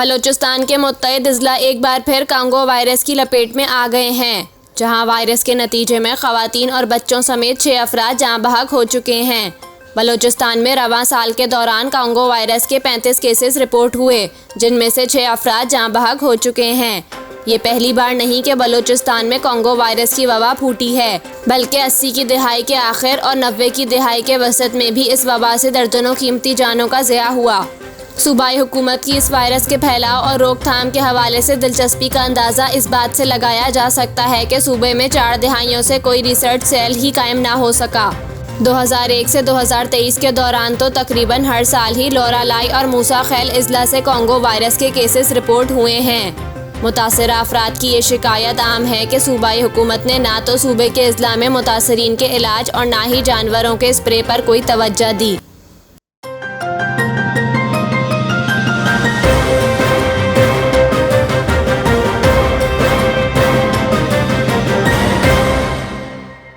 बलूचिस्तान के मुत्तहिद अजला एक बार फिर कांगो वायरस की लपेट में आ गए हैं, जहां वायरस के नतीजे में खवातीन और बच्चों समेत 6 अफराद जाँ बहक हो चुके हैं। बलूचिस्तान में रवां साल के दौरान कांगो वायरस के 35 केसेस रिपोर्ट हुए, जिनमें से 6 अफराद जाँ बहक हो चुके हैं। ये पहली बार नहीं कि बलूचिस्तान में कांगो वायरस की वबा फूटी है, बल्कि 80 की दहाई के आखिर और 90 की दहाई के वसत में भी इस वबा से दर्जनों कीमती जानों का ज़िया हुआ। सूबाई हुकूमत की इस वायरस के फैलाव और रोकथाम के हवाले से दिलचस्पी का अंदाज़ा इस बात से लगाया जा सकता है कि सूबे में 4 दहाइयों से कोई रिसर्च सेल ही कायम ना हो सका। 2001 से 2023 के दौरान तो तकरीबन हर साल ही लोरालाई और मूसा खैल अजला से कांगो वायरस के केसेस रिपोर्ट हुए हैं। मुतासरा अफराद की ये शिकायत आम है कि सूबाई हुकूमत ने ना तो सूबे के अजला में मुतासरीन के इलाज और ना ही जानवरों के स्प्रे पर कोई तवज्जो दी।